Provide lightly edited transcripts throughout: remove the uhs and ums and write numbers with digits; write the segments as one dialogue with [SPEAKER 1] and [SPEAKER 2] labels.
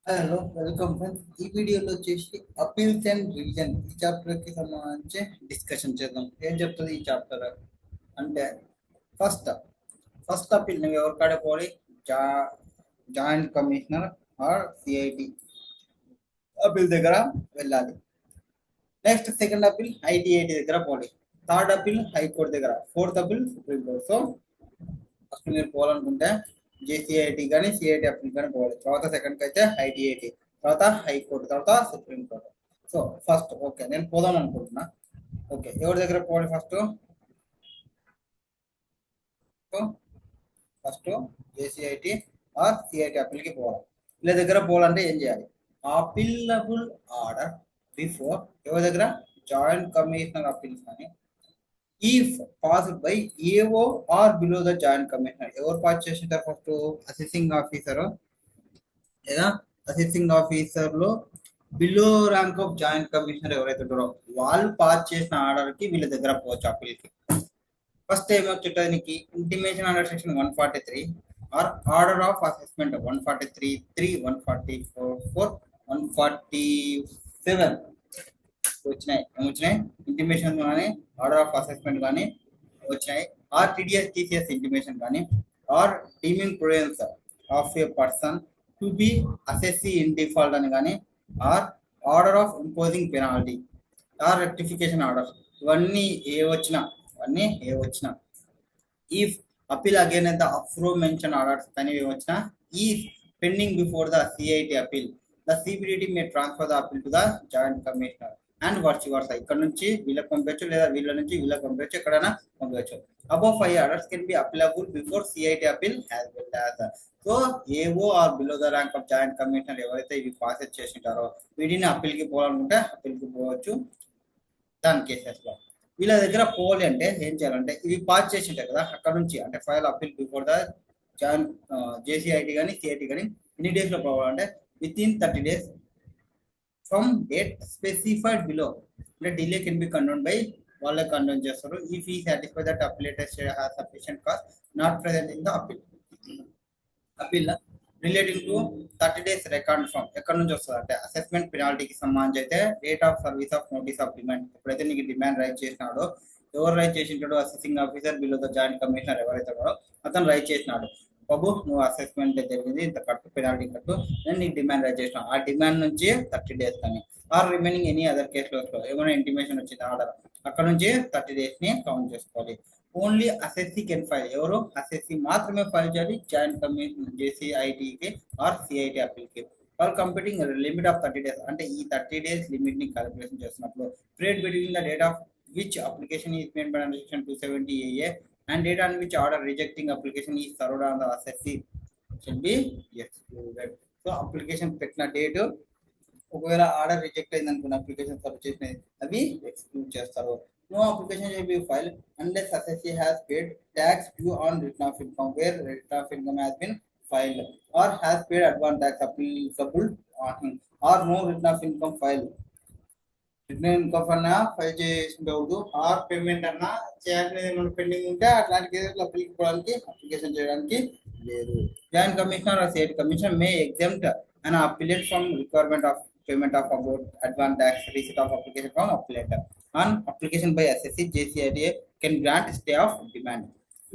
[SPEAKER 1] Hello welcome friends. ఈ వీడియోలో వచ్చేసి అపీల్స్ అండ్ రివిజన్ ఈ చాప్టర్ కి సంబంధించి డిస్కషన్ చేద్దాం. ఏం చెప్తుంది ఈ చాప్టర్ అంటే ఫస్ట్ ఫస్ట్ అపీల్ నువ్వు ఎవరి కాడ పోవాలి? జా joint commissioner or CIT appeal దగ్గర వెళ్ళాలి. నెక్స్ట్ సెకండ్ అపీల్ ఐటీఐటి దగ్గర పోవాలి. థర్డ్ అపీల్ హైకోర్టు దగ్గర, fourth appeal supreme court. So first మీరు పోవాలనుకుంటే జేసీఐటి కానీ సిఐటి అప్పీల్ కానీ పోవాలి. తర్వాత సెకండ్కి అయితే ఐటీఐటి, తర్వాత హైకోర్టు, తర్వాత supreme court. So first okay నేను పోదాం అనుకుంటున్నా. ఓకే ఎవరి దగ్గర పోవాలి? ఫస్ట్ జేసీఐటి ఆర్ సిఐటి అప్పీల్కి పోవాలి. వీళ్ళ దగ్గర పోవాలంటే ఏం చేయాలి? అపీలబుల్ ఆర్డర్ బిఫోర్ ఎవరి దగ్గర? జాయింట్ కమిషనర్ అపీల్స్ కానీ if passed by AO or below the joint commissioner. ఎవరు పాస్ చేసింటారు? ఫస్ట్ అసెసింగ్ ఆఫీసర్ లేదా అసెసింగ్ ఆఫీసర్ లో below rank of joint commissioner ఎవరైతే ఉంటారో వాళ్ళు పాస్ చేసిన ఆర్డర్ కి వీళ్ళ దగ్గర పోవచ్చు అప్పీల్ కి. ఫస్ట్ ఏమొచ్చుంటుంది నీకు? Intimation under section 143 or order of assessment 143(3), 144(4), 147 వచ్చినాయి. ఇంటిమేషన్ కానీ ఆర్డర్ ఆఫ్ అసెస్మెంట్ కానీ వచ్చినాయి. ఆర్ టీడీఎస్ టీసీఎస్ ఇంటిమేషన్ కానీ or deeming prudence of a person to be assessee in default అని కానీ or order of imposing penalty or rectification order ఇవన్నీ ఏ వచ్చినా if appeal again the aforementioned orders అనేవి వచ్చినా ఈ pending before the CIT appeal the CBDT may transfer the appeal to the joint commissioner and vice versa. ఇక్కడ నుంచి వీళ్ళకి పంపించచ్చు లేదా వీళ్ళ నుంచి వీళ్ళకి పంపించచ్చు, ఎక్కడైనా పంపించచ్చు. Above 5 orders can be appealable before CIT appeal as well as. So AO or below the rank of joint commissioner ఎవరైతే ఇవి పాసెస్ చేసింటారో వీటిని అప్పీల్కి పోవాలనుకుంటే అప్పీల్కి పోవచ్చు దాని కేసెస్ లో. వీళ్ళ దగ్గర పోవాలి అంటే ఏం చేయాలంటే ఇవి పాస్ చేసింటారు కదా అక్కడ నుంచి, అంటే file appeal before the joint JCIT కానీ సిఐటి కానీ ఎన్ని డేస్ లో పోవాలంటే with in 30 days from date specified below. The delay can be condoned by వాళ్ళే కండోన్ చేస్తారు. ఇఫ్ ఈ satisfy that appellate has sufficient cause not present in the appeal relating to 30 days record from ఎక్కడ నుంచి వస్తుంది అంటే assessment పెనాల్టీకి సంబంధించి అయితే date of service of notice of demand. ఎప్పుడైతే నీకు డిమాండ్ రైట్ చేసినాడో, ఎవరు రైట్ చేసింటాడో? Assessing officer below the joint commissioner ఎవరైతే ఉన్నాడో అతను రైట్ చేసినాడు, బాబు నువ్వు అసెస్మెంట్ జరిగింది ఇంత కట్టు, పెనాల్టీ కట్టు, నేను నీకు డిమాండ్ రైట్ చేసిన. ఆ డిమాండ్ నుంచి 30 days కానీ ఆర్ రిమైనింగ్ ఎనీ అదర్ కేసులో ఏమైనా ఇంటిమేషన్ వచ్చింది ఆర్డర్ అక్కడ నుంచి 30 days ని కౌంట్ చేసుకోవాలి. Only assessee can file. ఎవరు? అసెస్సీ మాత్రమే ఫైల్ చేయాలి జాయింట్ కమిషన్ జేసీఐటీకి ఆర్ సిఐటి అప్పీల్కి. For completing limit of 30 days అంటే ఈ 30 days లిమిట్ ని క్యాలిక్యులేషన్ చేస్తున్నప్పుడు period between the date of which application is made by under section 270AA and date on which order rejecting application is served on the assessee should be excluded. So application పెట్టిన date ఒకవేళ order reject అయింది అనుకున్న application serve చేసిన అవి exclude చేస్తారు. No application shall be file unless assessee has paid tax due on return of income where return of income has been filed or has paid advance tax applicable on him or no return of income filed. Return income అన్నా file చేసిండవద్దు, are payment అన్నా చేయాల్సిన pending ఉంటే అట్లాంటి కేసులు అప్లికోవడానికి application చేయడానికి లేదు. Joint commissioner or state commissioner may exempt and applicant from requirement of payment of about advance tax receipt of application from applicator on application by SSC JCIDA can grant stay of demand.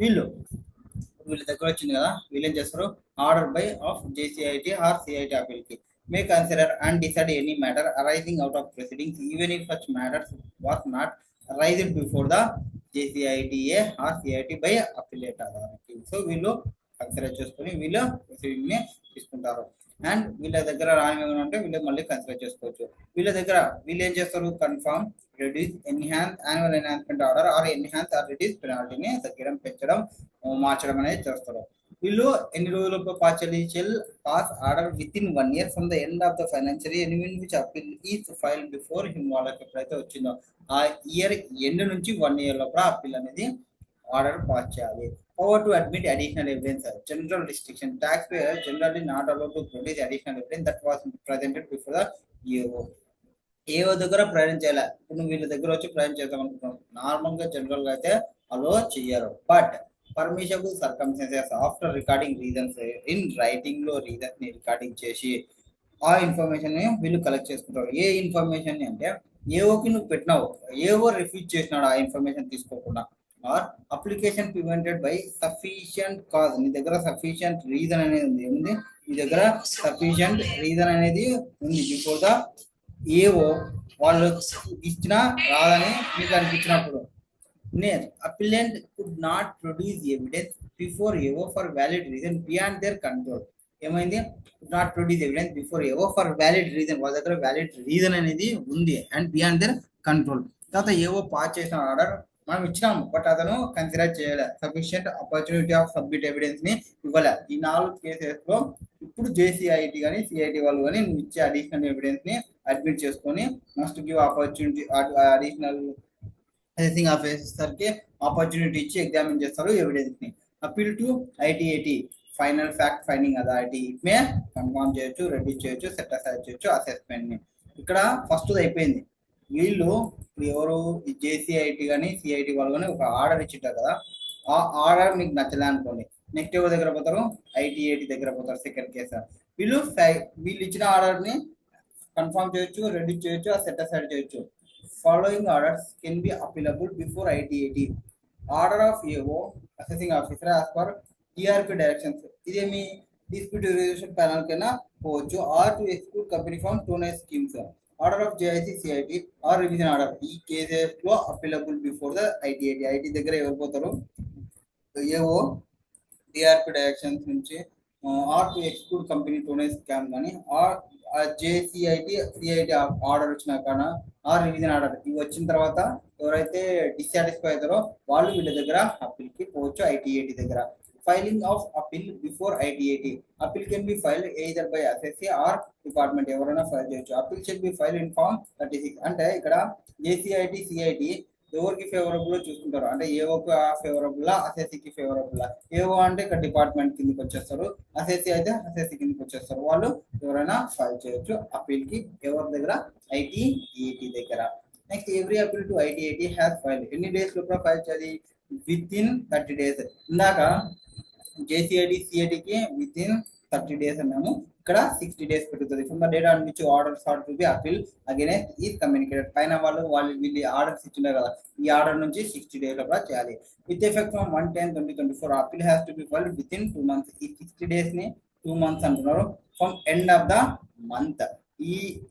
[SPEAKER 1] వీళ్ళ దగ్గర వచ్చింది కదా, వీళ్ళు ఏం చేస్తారు? Order by of JCIT or CIT అపీల్కి may consider and decide any matter arising out of proceedings even if such matters was not raised before the JCITA or CIT by appellate authority. So వీళ్ళు consider చేసుకొని వీళ్ళు proceeding ని తీసుకుంటారు. And వీళ్ళ దగ్గర రాని అంటే వీళ్ళు మళ్ళీ కన్సిడర్ చేసుకోవచ్చు. వీళ్ళు ఏం చేస్తారు? Confirm, reduce, enhance annual enhancement order or enhance or reduce పెనాల్టీని తగ్గడం, పెంచడం, మార్చడం అనేది చేస్తారు. వీళ్ళు ఎన్ని రోజులతో pass order within 1 year from the end of the financial year in which appeal is file before him. వాళ్ళకి ఎప్పుడైతే వచ్చిందో ఆ ఇయర్ ఎండ్ నుంచి 1 year లోపల అపీల్ అనేది ఆర్డర్ పాస్ చేయాలి. Power to admit additional evidence, general restriction, tax payer generally not allowed to produce additional evidence that was presented before the AO దగ్గర ప్రయాణం చేయాలి. ఇప్పుడు వీళ్ళ దగ్గర వచ్చి ప్రయాణం చేద్దాం అనుకుంటున్నాం, నార్మల్ గా జనరల్ గా అయితే అలో చెయ్యరు. But permissible circumstances after recording reasons in writing లో రీజన్స్ ని రికార్డింగ్ చేసి ఆ ఇన్ఫర్మేషన్ ని వీళ్ళు కలెక్ట్ చేసుకుంటారు. ఏ ఇన్ఫర్మేషన్ అంటే ఏఓకి నువ్వు పెట్టినావు, ఏఓ రిఫ్యూజ్ చేసినాడు ఆ ఇన్ఫర్మేషన్ తీసుకోకుండా, or application prevented by sufficient cause, నీ దగ్గర సఫిషియంట్ రీజన్ అనేది ఉంది, నీ దగ్గర సఫిషియంట్ రీజన్ అనేది ఉంది బిఫోర్ ద ఏఓ వాళ్ళు ఇచ్చిన రాదని మీకు అనిపించినప్పుడు. Appellant could not produce evidence before AO for valid reason beyond their control. ఏమైంది? could not produce evidence before AO for valid reason, వాళ్ళ దగ్గర వ్యాలిడ్ రీజన్ అనేది ఉంది అండ్ బియాండ్ దర్ కంట్రోల్. తర్వాత ఏఓ పాస్ చేసిన ఆర్డర్ మనం ఇచ్చినాము, but అతను కన్సిడర్ చేయలే, sufficient opportunity of submit evidence ని ఇవ్వలే. ఈ 4 కేసెస్ లో ఇప్పుడు జేసీఐటీ కానీ సిఐటి వాళ్ళు కానీ నువ్వు ఇచ్చే అడిషనల్ ఎవిడెన్స్ ని అడ్మిట్ చేసుకొని must give opportunity, additional assessing officer కి ఆపర్చునిటీ ఇచ్చి ఎగ్జామిన్ చేస్తారు ఎవిడెన్స్ ని. Appeal to ITAT final fact finding authority it may confirm చేయొచ్చు, రెడ్యూస్ చేయొచ్చు, సెట్ అసైడ్ చేయొచ్చు అసెస్మెంట్ ని. ఇక్కడ ఫస్ట్ అయిపోయింది. వీళ్ళు ఎవరు జేసీఐటి కానీ సిఐటి వాళ్ళు కానీ ఒక ఆర్డర్ ఇచ్చింటారు కదా, ఆ ఆర్డర్ మీకు నచ్చలే అనుకోండి, నెక్స్ట్ ఎవరి దగ్గర పోతారు? ఐటీఏటి దగ్గర పోతారు. సెకండ్ కేసు వీళ్ళు ఇచ్చిన ఆర్డర్ ని కన్ఫర్మ్ చేయొచ్చు, రెడ్యూస్ చేయొచ్చు, సెట్ అసైడ్ చేయొచ్చు. Following orders can be appealable before ITAT. Order of AO assessing officer as per TRP directions. ఇదేమి dispute resolution panel కన్నా పోవచ్చు, or to exclude company from donation schemes. Order of JIC CIT or revision order ఈ cases లో appealable before the ITAT. IT దగ్గర ఎవరు పోతారు? AO TRP directions నుంచి or to exclude company donation scam కానీ, or JCIT CIT order వచ్చినా కానీ, are revision order ఇవి వచ్చిన తర్వాత ఎవరైతే డిస్సాటిస్ఫై అవుతారో వాళ్ళు వీళ్ళ దగ్గర అప్పీల్ కి పోవచ్చు ఐటీఏటి దగ్గర. Filing of appeal before ITAT. Appeal can be file either by assessee or department, ఎవరైనా ఫైల్ చేయొచ్చు. Appeal shall be file in form 36. అంటే ఇక్కడ జేసీఐటి సిఐటి ఎవరికి ఫేవరబుల్ చూసుకుంటారు అంటే ఏఓకి ఫేవరబుల్, అసెస్సీకి ఫేవరబుల్. ఏఓ అంటే ఇక్కడ డిపార్ట్మెంట్ కిందకి వచ్చేస్తారు, అసెస్సీ అయితే అసెస్సీ కిందకి వచ్చేస్తారు. వాళ్ళు ఎవరైనా ఫైల్ చేయొచ్చు అపీల్ కి ఎవరి దగ్గర? ఐటీఏటి దగ్గర. Next every appeal to ITAT has file. ఎన్ని డేస్ లోపల ఫైల్ చేయాలి? Within 30 days. ఇందాక జేసీఐటి సిఐటికి విత్ ఇన్ 30 days అన్నాము, ఇక్కడ 60 days పెరుగుతుంది. From the data on which orders are to be appeal against is communicated. పైన వీళ్ళు ఆర్డర్స్ ఇచ్చిండే కదా, ఈ ఆర్డర్ నుంచి 60 days లోపల చేయాలి. With effect from 1/10/2024 appeal has to be filed with in 2 months. ఈ 60 days ని 2 months అంటున్నారు. From end of the month,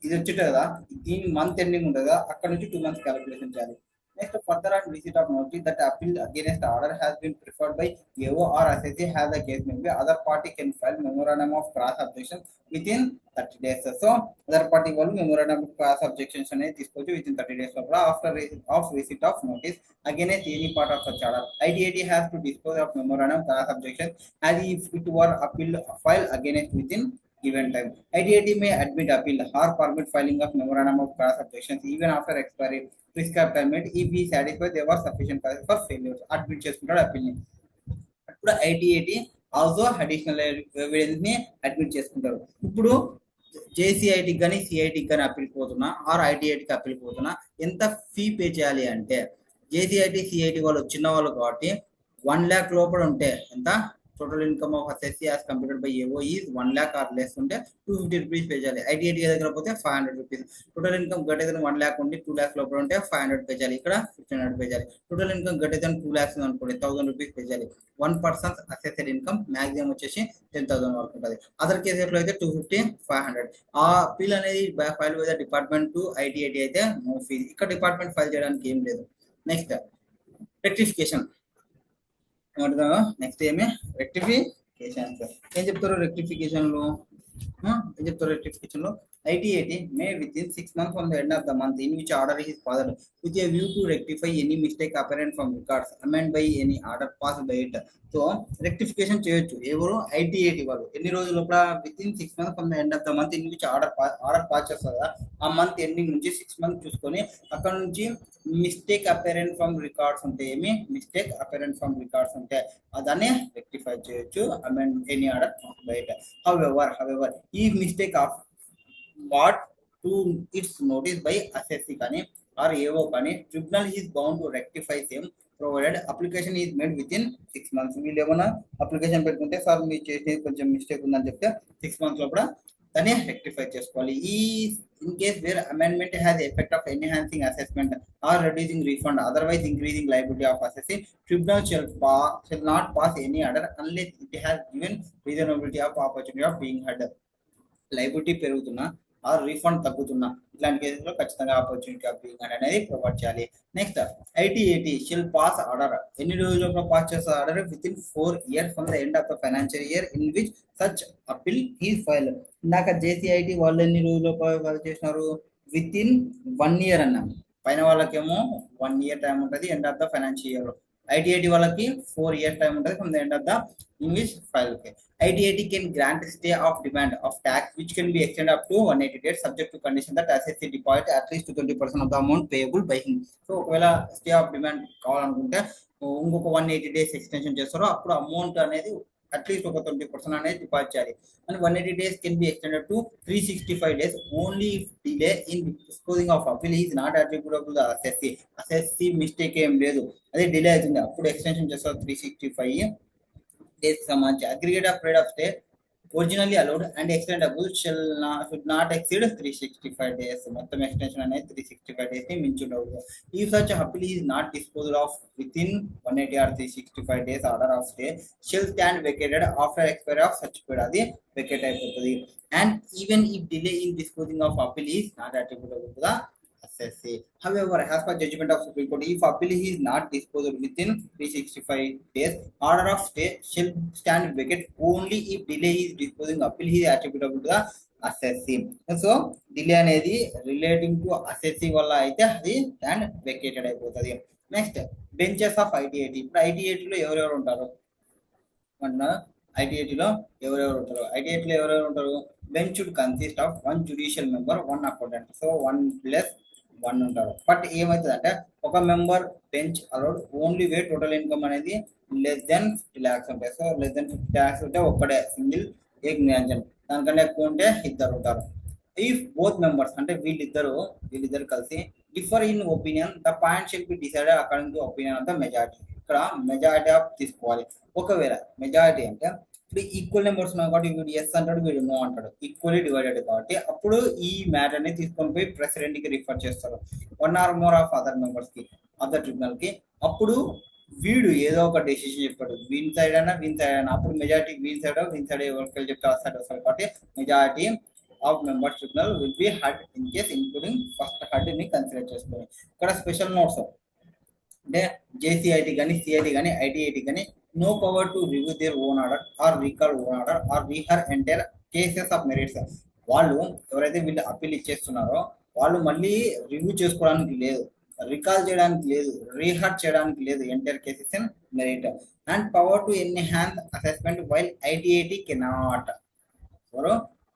[SPEAKER 1] ఇది వచ్చింది కదా, దీని మంత్ ఎండింగ్ ఉంటుంది కదా, అక్కడ నుంచి 2 months క్యాలిక్యులేషన్ చేయాలి. Next, further on receipt of notice that appeal against the order has been preferred by AO or assessee has the case may be, other party can file memorandum of cross objection within 30 days. So, other party will memorandum of cross objections and disposal within 30 days after receipt of notice against any part of such order. ITAT has to dispose of memorandum cross objection as if it were appeal filed against within given time. ITAT may admit appeal or permit filing of memorandum of cross objections even after expiry prescribed time if he satisfied there was sufficient cause for failure. Admit చేసుకుంటాడు appeal ని. ఇప్పుడు ఐటీఏటి also additional evidence ని admit చేసుకుంటారు. ఇప్పుడు జేసీఐటికి కానీ సిఐటికి కానీ appeal పోతున్నా are ఐటీఐటికి appeal పోతున్నా ఎంత ఫీ పే చేయాలి అంటే, జేసీఐటి సిఐటి వాళ్ళు చిన్న వాళ్ళు కాబట్టి 1 lakh లోపల ఉంటే ఎంత? total income of assessee as computed by AO is 1 lakh or less ఉంటే 250 rupees పే చేయాలి. ఐటీఐటి దగ్గర పోతే 500 rupees. Total income greater than 1 lakh ఉండి 2 lakhs లోపల ఉంటే 500 పే చేయాలి, ఇక్కడ 1500 పే చేయాలి. Total income greater than 2 lakhs అనుకోండి 1000 rupees పే చేయాలి. 1 person's assessed income మాక్సిమం వచ్చేసి 10,000 వరకు ఉంటుంది. అదర్ కేసెస్ లో అయితే 250, 500. ఆ బిల్ అనేది ఫైల్ విత్ డిపార్ట్మెంట్ టు ఐటీఐటి అయితే నో ఫీజ్. ఇక్కడ డిపార్ట్మెంట్ ఫైల్ చేయడానికి ఏం లేదు. Next rectification. నెక్స్ట్ ఏమి? రెక్టిఫికేషన్. ఏం చెప్తారు రెక్టిఫికేషన్ లో? ఏం చెప్తారు రెక్టిఫికేషన్ లో? ITAT may within 6 months from the end of the month in which order is passed with a view to rectify any mistake apparent from records amended by any order passed by it. So rectification చేయొచ్చు ఎవరు? ITAT వాళ్ళు. ఎన్ని రోజుల లోపల? With in 6 months from the end of the month in which order pass చేస్తారు కదా, ఆ month ending నుంచి 6 months చూసుకొని అక్కడ నుంచి మిస్టేక్ అపరెంట్ ఫ్రమ్ రికార్డ్స్ ఉంటే, ఏమి మిస్టేక్ అపరెంట్ ఫ్రమ్ రికార్డ్స్ ఉంటే అదాన్ని రెక్టిఫై చేయొచ్చు అమెండ్ ఎనీ ఆర్డర్ బయట. హౌఎవర్ ఈ mistake of what to it's notice by assessee కానీ ఆర్ ఏఓ కానీ tribunal is bound to rectify same provided application is made with in 6 months. వీళ్ళు ఏమైనా application పెట్టుకుంటే sir మీరు చేసేది కొంచెం మిస్టేక్ ఉందని చెప్తే 6 months లోపల దాన్ని రెక్టిఫై చేసుకోవాలి. In case where amendment has effect of enhancing assessment or reducing refund, otherwise increasing liability of assessing, tribunal shall not pass any order unless it has given reasonability of opportunity of being heard. Liability పెరుగుతున్నా or refund తగ్గుతున్నా ఇలాంటి కేసులో ఖచ్చితంగా opportunity of being అనేది provide చేయాలి. Next ITAT shall pass order. ఎన్ని రోజుల్లో pass చేస్తారు order? Within 4 years from the end of the financial year in which such appeal is file. ఇందాక జేసీఐటీ వాళ్ళు ఎన్ని రోజుల్లో ఫైల్ చేసినారు? విత్ ఇన్ 1 year అన్నాము. పైన వాళ్ళకేమో 1 year టైం ఉంటుంది end of the financial year. ITAT వాళ్ళకి 4 years టైం ఉంటుంది from the end of the English file. Okay. ITAT can grant stay of demand of tax which can be extended up to 180 days subject to condition that SSC deposit at least 20% of the amount payable by him. So ఒకవేళ stay of demand కావాలనుకుంటే ఇంకొక 180 days extension చేస్తారో అప్పుడు amount అనేది at least ఒక 20% అనేది deposit చేయాలి. And 180 days can be extended to 365 days only if delay in disposing of appeal is not attributable to the assessee mistake ఏం లేదు, అదే డిలే అవుతుంది అప్పుడు ఎక్స్టెన్షన్ చేస్తారు 365 days సంబంధించి. Aggregate of period of stay originally allowed and extendable should not exceed 365 days. మొత్తం extension అనేది 365 days ని మించి ఉండకూడదు. If such appeal is not disposed of within 180 or 365 days order of stay shall stand vacated after expiry of such period. అది vacate అయిపోతుంది. And even if delay in disposing of appeal is not attributable to the assessee. However, as per judgment of Supreme Court, if appeal is not disposed within 365 days, order of stay shall stand vacant only if delay is disposing appeal is attributable to the assessee. So, delay అనేది relating to assessee వల్ల అయితే అది stand vacated అయిపోతుంది. Next benches of ITAT. ఇప్పుడు ఐటీఐటీలో ఎవరెవరు ఉంటారు అన్న? ఐటీఐటీలో ఎవరెవరు ఉంటారు? ఐటీఐటీలో ఎవరెవరు ఉంటారు? Bench should consist of 1 judicial member 1 accountant. So 1+1 ఉంటారు. బట్ ఏమవుతుంది అంటే ఒక member bench allowed only way total income అనేది less than 50 lakhs ఉంటాయి. సో less than 50 lakhs ఉంటే ఒక్కడే సింగిల్ ఏక్ నిరంజన్, దానికంటే ఎక్కువ ఉంటే ఇద్దరు ఉంటారు. ఇఫ్ బోత్ మెంబర్స్ అంటే వీళ్ళిద్దరు కలిసి differ in opinion the point షిల్ be decided according to opinion of the majority. ఇక్కడ మెజారిటీ ఆఫ్ తీసుకోవాలి. ఒకవేళ మెజారిటీ అంటే ఇప్పుడు ఈక్వల్ నెంబర్స్ ఉన్నాయి కాబట్టి వీడు ఎస్ అంటాడు, వీడు నో అంటాడు, ఈక్వల్లీ డివైడెడ్ కాబట్టి అప్పుడు ఈ మ్యాటర్ ని తీసుకొని పోయి ప్రెసిడెంట్ కి రిఫర్ చేస్తారు, 1 or more of other members కి ఆఫ్ ద ట్రిబ్యునల్ కి. అప్పుడు వీడు ఏదో ఒక డెసిషన్ చెప్పాడు, వీన్ సైడ్ అయినా అప్పుడు మెజారిటీ వీన్ సైడ్ ఎవరికి చెప్తే వస్తాడు కాబట్టి majority of members tribunal will be heard in case including first heard ని కన్సిడర్ చేసుకొని. ఇక్కడ స్పెషల్ నోట్స్ అంటే జేసీఐటీ కానీ సిఐటీ కానీ ఐటీఐటీ కానీ no power to review their own order or recall own order or rehear entire cases of merits. వాళ్ళు ఎవరైతే వీళ్ళు అప్పీల్ ఇచ్చేస్తున్నారో వాళ్ళు మళ్ళీ రివ్యూ చేసుకోవడానికి లేదు, రికాల్ చేయడానికి లేదు, రీహర్ చేయడానికి లేదు entire cases in merit. And power to enhance assessment while ITAT cannot. ఎవరు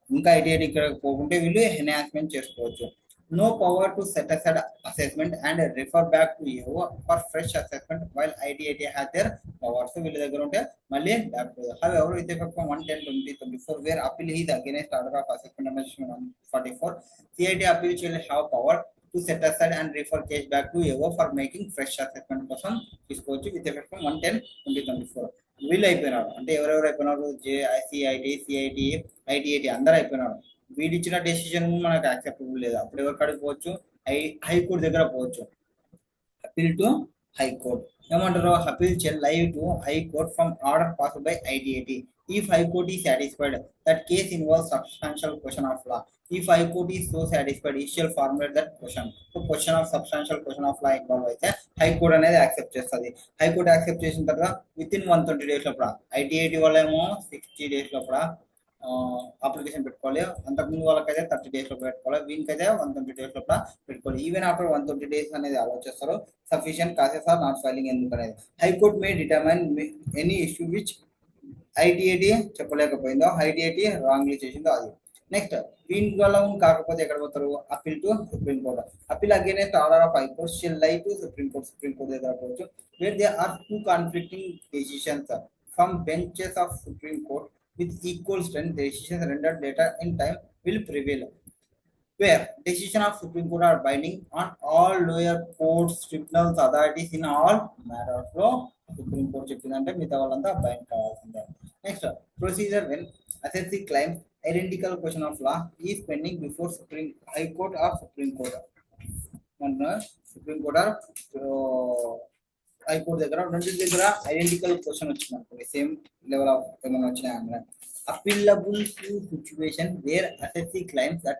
[SPEAKER 1] ఇంకా ఐటీఐటీ పోకుంటే వీళ్ళు ఎన్హాన్స్మెంట్ చేసుకోవచ్చు. No power to set aside assessment and refer back to you for fresh assessment while ITAT has their power. So వీళ్ళ దగ్గర ఉంటే మళ్ళీ back to. However, with effect from 1/10/2024 where appeal is against order of assessment number 144, CIT appeal shall have power to set aside and refer case back to you for making fresh assessment కోసం తీసుకోవచ్చు with effect from 1/10/2024. వీళ్ళు అయిపోయినారు అంటే ఎవరెవరు అయిపోయినారు? CIT, CIT, ఐటీఐటి అందరూ అయిపోయినారు. వీడిచ్చిన decision మనకు యాక్సెప్టబుల్ లేదు. అప్పుడు ఎవరు కాడికి పోవచ్చు? హైకోర్టు దగ్గర పోవచ్చు. Appeal to high court. ఏమంటారు? Appeal shall lie to high court from order passed by ITAT. If High Court is satisfied that case involves substantial question of law, if High Court is so satisfied, it shall formulate that question. So question of substantial question of law involve అయితే High Court అనేది accept చేస్తుంది. High Court accept చేసిన తర్వాత with in 120 days లోపల, ఐటీఐటీ వాళ్ళ ఏమో 60 days లోపల application పెట్టుకోవాలి. అంతకుముందు వాళ్ళకైతే 30 days లోపల పెట్టుకోవాలి, వీనికైతే 120 days లోపల పెట్టుకోవాలి. ఈవెన్ ఆఫ్టర్ 120 days అనేది అలౌ చేస్తారు. Sufficient causes are not filing ఎందుకు అనేది. High court may determine any issue which ITAT చెప్పలేకపోయిందో, ఐటీఐటీ రాంగ్లీ చేసిందో అది. నెక్స్ట్ వీన్ వల్ల కాకపోతే ఎక్కడ పోతారు? Appeal to supreme court. Appeal against order of high court shall lie to supreme court. Supreme court దగ్గర పోవచ్చు. Where they are 2 conflicting decisions from benches of Supreme Court with equal strength, decisions rendered later in time will prevail. Where decision of Supreme Court are binding on all lower courts, tribunals, authorities in all matters లో supreme court చెప్పిందంటే మిగతా వాళ్ళంతా bind కావాల్సిందే. Next procedure when assessee claims identical question of law is pending before Supreme High Court or Supreme Court. Supreme Court or High Court దగ్గర రెండు దగ్గర identical question వచ్చింది same level of ఏమైనా వచ్చినాయి appealable to situation where assessee claims that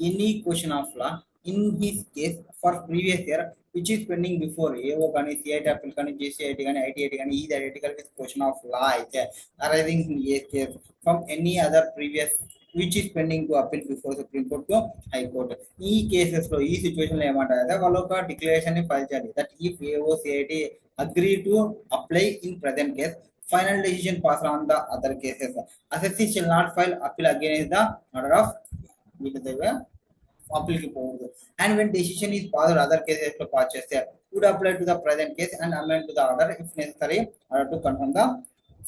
[SPEAKER 1] any question of law in his case for previous year which is pending before AO కానీ CIT appeal కానీ GST కానీ ITIT కానీ is identical with question of law అయితే arising in a case from any other previous which is pending to appeal before Supreme Court to High Court. ఈ cases లో ఈ situation లో ఏమంటారు వాళ్ళు ఒక డిక్లరేషన్ ని ఫైల్ చేయాలి that if AO CIT agree to apply in present case final decision passed on the other cases. Assessee shall not file appeal against the order of appeal report. And when decision is passed, other cases to pass would apply to the present case and amend to the order if necessary to confirm the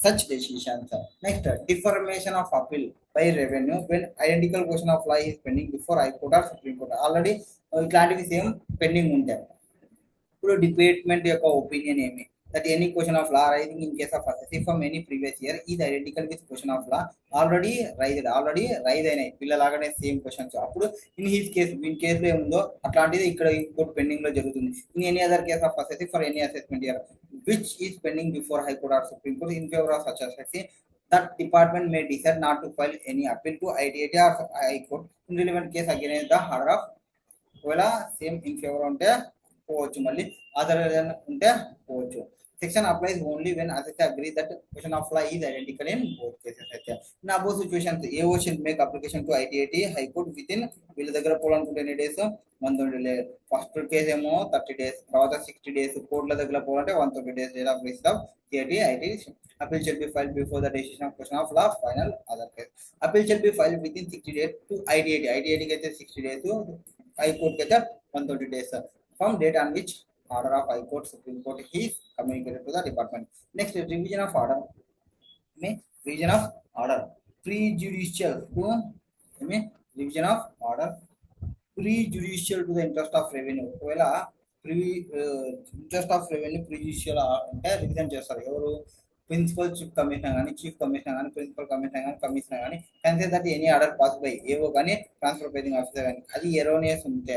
[SPEAKER 1] such decisions. Next, deformation of appeal by revenue when identical question of law is pending before High Court or Supreme Court. Already ఇట్లాంటివి same pending ఉంటాయి. ఇప్పుడు department యొక్క opinion ఏమి that any question of law arising in case of assessee from any previous year is identical with question of law already rise అయినాయి పిల్లలాగానే same questions అప్పుడు in his case in కేసులో ఏముందో అట్లాంటిది ఇక్కడ ఇంకోటి పెండింగ్ లో జరుగుతుంది in any other case of assessee for any assessment year which is pending before High Court or Supreme Court in favor of such assessee that department may decide not to file any appeal to ITIT or High Court in relevant case against the order of ఒకవేళ same in favour ఉంటే పోవచ్చు మళ్ళీ other ఉంటే పోవచ్చు. Section applies only when assessor agrees that question of law is identical in both cases. In both situations, AO should make application to ITIT High Court within వీళ్ళ దగ్గర పోవాలనుకుంటే ఎన్ని days 120 days. First case ఏమో 30 days, తర్వాత 60 days. కోర్టుల దగ్గర పోవాలంటే 120 days date of release of CIT IT. Appeal shall be filed before the decision of question of law final other case. Appeal shall be filed within 60 days to ITIT. ITIT కి అయితే 60 days, High Court కి అయితే 130 days from date on which order of High Court, Supreme Court is communicated to the department. Next, revision of order. Revision of order. Prejudicial to revision of order. Prejudicial to the interest of revenue. Well, interest of revenue prejudicial అంటే revision చేస్తారు ఎవరు principal chief commissioner కానీ chief commissioner కానీ principal commissioner కానీ commissioner కానీ consider that any order pass by ఏవో కానీ transfer paging officer కానీ అది ఎరోనియస్ ఉంటే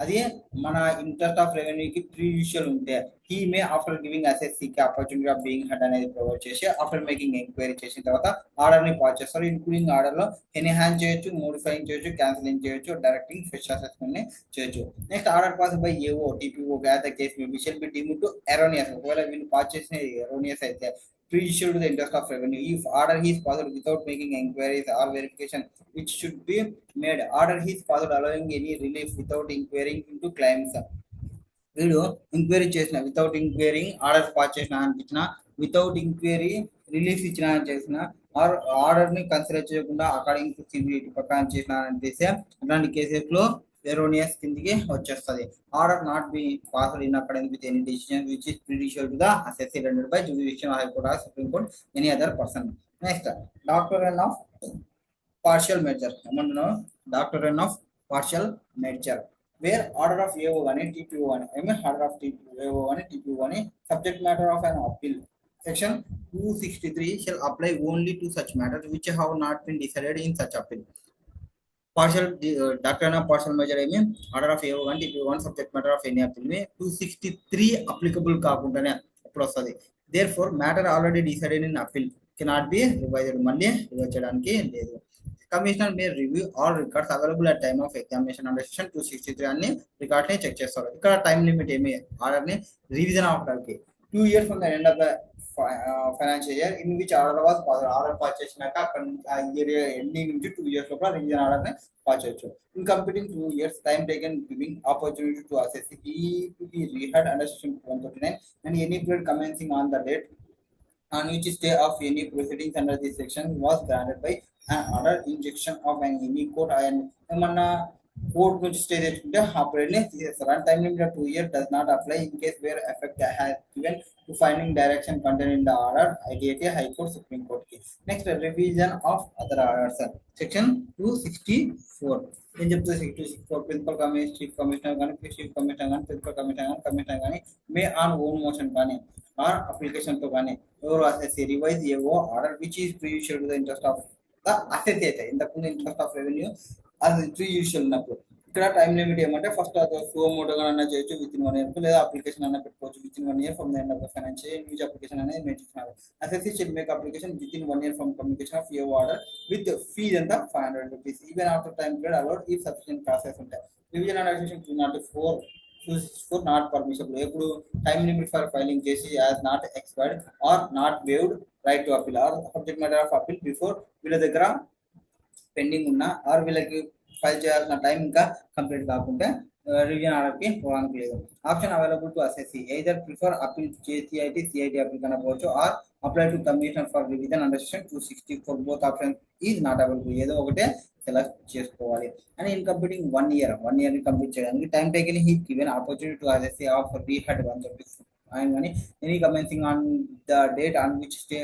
[SPEAKER 1] అది మన ఇంట్రెస్ట్ ఆఫ్ రెవెన్యూకి ప్రీజుడిషియల్ ఉంటే హీ మే ఆఫ్టర్ గివింగ్ అసెస్సీకి ఆపర్చునిటీ ఆఫ్ బీయింగ్ హెడ్ అనేది ప్రొవైడ్ చేసి ఆఫ్టర్ మేకింగ్ ఎంక్వైరీ చేసిన తర్వాత ఆర్డర్ ని పాస్ చేస్తారు. ఇన్క్లూడింగ్ ఆర్డర్ లో ఎన్హాన్స్ చేయొచ్చు, మోడిఫైయింగ్ చేయొచ్చు, క్యాన్సిలింగ్ చేయొచ్చు, డైరెక్టింగ్ ఫెచ్ అసెస్మెంట్ ని చేయొచ్చు. Next order pass by AO TPO as the case may shall be deemed to erroneous. ఒకవేళ వీళ్ళు పాస్ చేసిన ఎరోనియస్ అయితే prejudicial to the interest of revenue. If order is passed without making inquiries or verification, which should be made. Order is passed allowing any relief without inquiring into claims. వీడు enquiry చేసిన without enquiring order pass చేసిన అనిపించిన without enquiry relief ఇచ్చిన చేసిన or order ని consider చేయకుండా according to CBDT ప్రకారం చేసిన అనిపిస్తే అట్లాంటి కేసెస్ లో erroneous కిందికి వచ్చేస్తుంది. Order not be passed in according with any decision which is prejudicial to the assessee rendered by judicial high court or supreme court any other person. Next doctrine of partial merger ఏమంటున్నాం doctrine of partial measure wear order of AO కానీ TPO కానీ order of AO కానీ TPO కానీ subject matter of an appeal section 263 shall apply only to such matters which have not been decided in such appeal. Partial doctrine of partial measure ఏమి order of AO కానీ TPO కానీ subject matter of any appeal 263 applicable కాకుండానే అప్పుడు వస్తుంది. There for matter already decided in appeal cannot be revised మళ్ళీ revise చేయడానికి లేదు. Commissioner may review all records available at time of examination under section 263 అన్ని record ని check చేస్తారు. ఇక్కడ టైం లిమిట్ ఏమి ఆర్డర్ ని రివిజన్ ఆఫ్టర్కి 2 years from the end of the financial year in which order was passed. Order pass చేసినాక year ending నుంచి 2 years లోపల రివిజన్ ఆర్డర్ ని పాస్ చేయొచ్చు. In completing 2 years, time taken giving opportunity to assess to be reheard under section 139 and any period commencing on the date on which stay of any proceedings under this section was granted by an order injunction of any court and ఏమన్నా court నుంచి stay తెచ్చుకుంటే ఆ period ని తీసేస్తారు. And time limit 2 years does not apply in case where effect has given to finding direction contained in the order ITIT High Court Supreme Court ki. Next revision of other orders section 264 ఏం చెప్తుంది 264 principal commissioner chief commissioner కానీ principal commissioner కానీ మే on own motion కానీ or application తో కానీ ఎవరు assessee revise ఏవో order which is ప్రిజుడిషియల్ to the interest of assess అవుతాయి. ఇంతకుముందు ఇంట్రెస్ట్ ఆఫ్ రెవెన్యూ అది యూజువల్ ఉన్నప్పుడు ఇక్కడ టైం లిమిట్ ఏమంటే ఫస్ట్ సో మోటోగా అన్న చేయొచ్చు విత్ ఇన్ 1 year లేదా అప్లికేషన్ అన్న పెట్టుకోవచ్చు with in 1 year from the end of the financial use application అనేది mention. Assessee should make application within 1 year from communication of your order with fees ఎంత 500 rupees even after time period allowed ఈ sufficient process ఉంటాయి. Revision and administration 204 not permissible. ఎప్పుడు time limit for filing చేసి as not expired or not waived right to appeal or subject matter of appeal before వీళ్ళ దగ్గర pending ఉన్న are వీళ్ళకి file చేయాల్సిన time ఇంకా కంప్లీట్ కాకుండా రివిజన్ ఆర్డర్కి పోవడానికి లేదు. Option available to assessee either prefer appeal చేసిఐటి సిఐటి అపీల్ కనపోవచ్చు or apply to commission for revision under section 264 both option is not available. ఏదో ఒకటే సెలెక్ట్ చేసుకోవాలి. అండ్ ఇన్ కంప్లీటింగ్ 1 year ని కంప్లీట్ చేయడానికి time taken he given opportunity to assessee of reheard 130 and కానీ any commencing on the date on which stay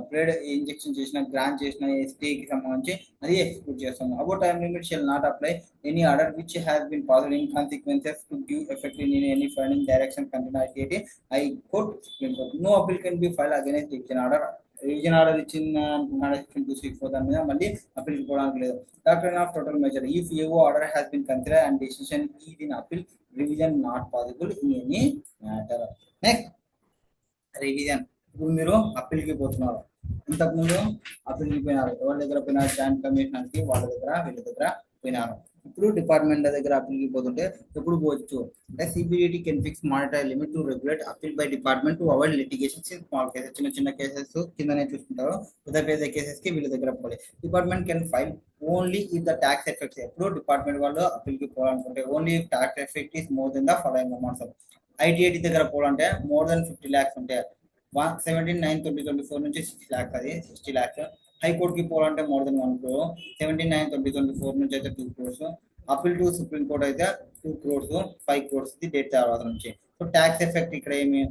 [SPEAKER 1] played injunction చేసిన grant చేసిన స్టేకి సంబంధించి అది ఎక్స్క్యూట్ చేస్తాము. About time limit shall not apply any order which has been passed in consequences to give effect in any filing direction continuity high court supreme court. No appeal can be file against revision order. Revision order ఇచ్చిన 264 దాని మీద మళ్ళీ appeal పోవడానికి లేదు. Doctor of total merger if AO order has been consider and decision is in appeal revision not possible in any matter. Next revision. ఇప్పుడు మీరు అప్పీల్కి పోతున్నారు. ఇంతకుముందు అప్పీల్కి పోయినారు. ఎవరి దగ్గర పోయినారు? జాయింట్ కమిషనర్కి వాళ్ళ దగ్గర వీళ్ళ దగ్గర పోయినారు. ఇప్పుడు డిపార్ట్మెంట్ దగ్గర అప్పీల్కి పోతుంటే ఎప్పుడు పోవచ్చు అంటే CBDT can fix monetary limit to regulate appeal by department to avoid litigations in small cases. చిన్న చిన్న కేసెస్ కిందనే చూసుకుంటారు. పెద్ద పెద్ద కేసెస్ కి వీళ్ళ దగ్గర పోవాలి. Department can file only if the tax effects. ఎప్పుడు డిపార్ట్మెంట్ వాళ్ళు అప్పీల్కి పోవాలనుకుంటే only if tax effect is more than the following amounts. ITAT దగ్గర పోవాలంటే మోర్ దెన్ 50 lakhs ఉంటే 17/9/2024 నుంచి 6 lakhs, అది 60 lakhs. హైకోర్టుకి పోవాలంటే మోర్ దెన్ 1 crore. 17/9/2024 నుంచి అయితే 2 crores. Appeal to supreme court అయితే 2 crores, 5 crores డేట్ తర్వాత నుంచి. సో ట్యాక్స్ ఎఫెక్ట్ ఇక్కడ ఏమి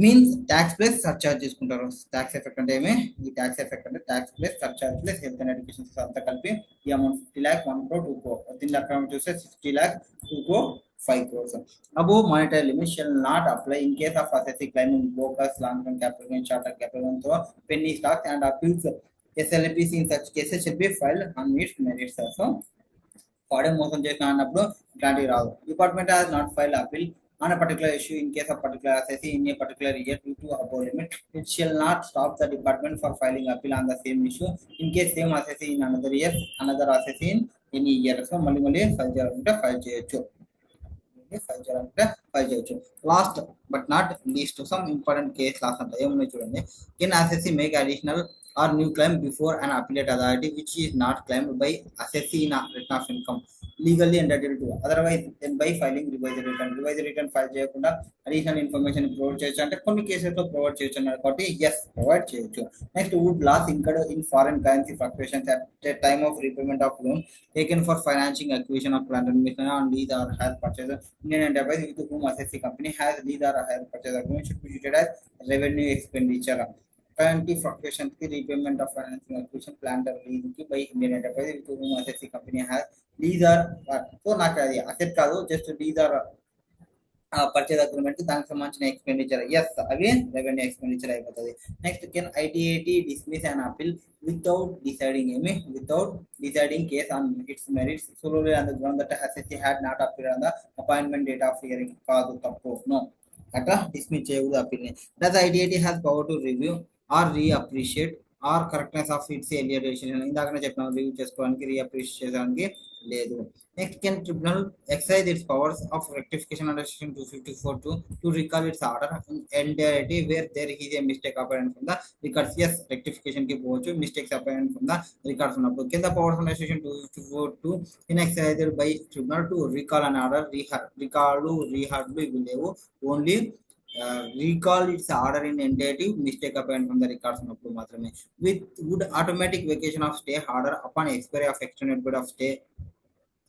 [SPEAKER 1] మీన్స్ ట్యాక్స్ ప్లస్ సర్చార్జ్ తీసుకుంటారు. ట్యాక్స్ ఎఫెక్ట్ అంటే ఏమి? ఈ ట్యాక్స్ ఎఫెక్ట్ అంటే tax plus surcharge plus health and education అంతా కలిపి ఈ అమౌంట్ 50 lakhs, 1 crore, 2 crore. దీని లెక్క చూస్తే 60 lakhs, 2 crore, 5 crores. Above monetary limit shall not apply in case of assessing claiming bogus, long-term capital gain, short-term capital gain, so penny stocks and appeals. SLPC in such cases should be filed on its merits. So, వాడే మోసం చేసిన అన్నప్పుడు ఇట్లాంటివి రాదు. Department has not file appeal on a particular issue in case of particular assessee in a particular year due to above limit, it shall not stop the department for filing appeal on the same issue in case same assessee in another year, another assessee in any year. So మళ్ళీ file చేయాలంటే file చేయొచ్చు. Last but not least some important case last అంటే ఏమున్నాయి చూడండి. Can assessee make additional or new claim before an appellate authority which is not claimed by assessee in a return of income legally entitled to, otherwise then by filing revised return file చేయకుండా additional information provide చేయొచ్చు అంటే కొన్ని కేసెస్లో provide చేయొచ్చు అన్నారు కాబట్టి yes provide చేయొచ్చు. Next would loss incurred in foreign currency fluctuations at time of repayment of loan taken for financing acquisition of plant and machinery on lease or hire purchase Indian enterprise with whom assessee company has lease or hire purchase agreement should be treated as revenue expenditure. Currently fluctuations की repayment of financing acquisition plant or lease की by Indian enterprise with whom assessee company has lease or so నాకు అది asset కాదు just lease or purchase agreement దానికి సంబంధించిన expenditure as అవి revenue expenditure అయిపోతుంది. Next can ITAT dismiss and appeal without deciding ఏమి without deciding case on its merits solely on the ground that assessee had not appeared on the appointment date of hearing. కాదు తప్పు no అట్లా dismiss చేయకూడదు అపీల్ని. Does ITAT has power to review or reappreciate or correctness of its earlier decision. ఇందాకనే చెప్పినాం review చేసుకోవడానికి reappreciate చేయడానికి లేదు. Next can tribunal exercise its powers of rectification under section 254 to recall its order in entirety where there is a mistake apparent from the records. yes rectification కి పోవచ్చు mistakes apparent from the records ఉన్నప్పుడు. కింద powers under section 254 in exercised by tribunal to recall an order రీహార్డ్ ఇవి లేవు. Only recall its order in entirety mistake apparent from the records ఉన్నప్పుడు మాత్రమే. with would automatic vacation of stay order upon expiry of extended period of stay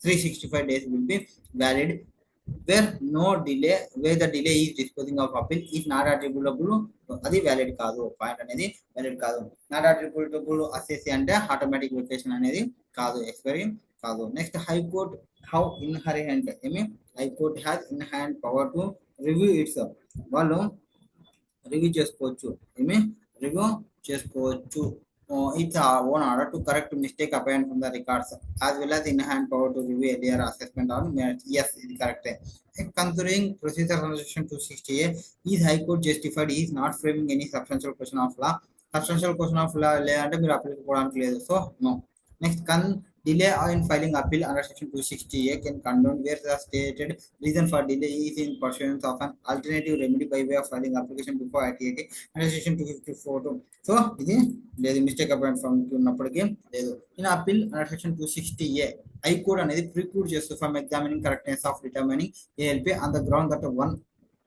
[SPEAKER 1] 365 days will be valid where the delay is disposing of appeal is not attributable. అది valid కాదు. Point అనేది valid కాదు. Not అట్రిబ్యూటబుల్ assessee అంటే automatic vacation అనేది కాదు, expiry కాదు. Next high court how inherent ఏమి high court has in hand power to review it's. వాళ్ళు రివ్యూ చేసుకోవచ్చు ఏమి రివ్యూ చేసుకోవచ్చు. its own order to correct mistake apparent from the records, as well as in hand power to review earlier assessment on merits. Yes, it is correct. Considering procedure under section 260A, is High Court justified? He is not framing any substantial question of law. Substantial question of law లేదంటే మీరు appeal పోవడానికి లేదు. So no. Next, delay in filing appeal under section 260A can condone where the stated reason for delay is in pursuance of an alternative remedy by way of filing application before ITAT under section 254. So ఇది లేదు, mistake appoint from ఉన్నప్పటికీ లేదు. In appeal under section 260A high court అనేది ప్రిక్లూడ్ చేస్తూ from examining correctness of determining ALP on the ground that one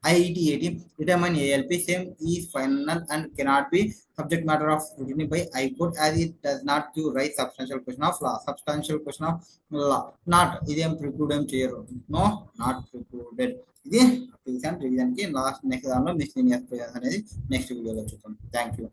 [SPEAKER 1] IETAT determine ALP same is final and cannot be subject matter of scrutiny by High Court as it does not give rise substantial question of law. Substantial question of law not ఇదేం preclude చేయరు. No, not precluded. ఇది revision కి last next దానిలో miscellaneous అనేది next వీడియోలో చూద్దాం. Thank you.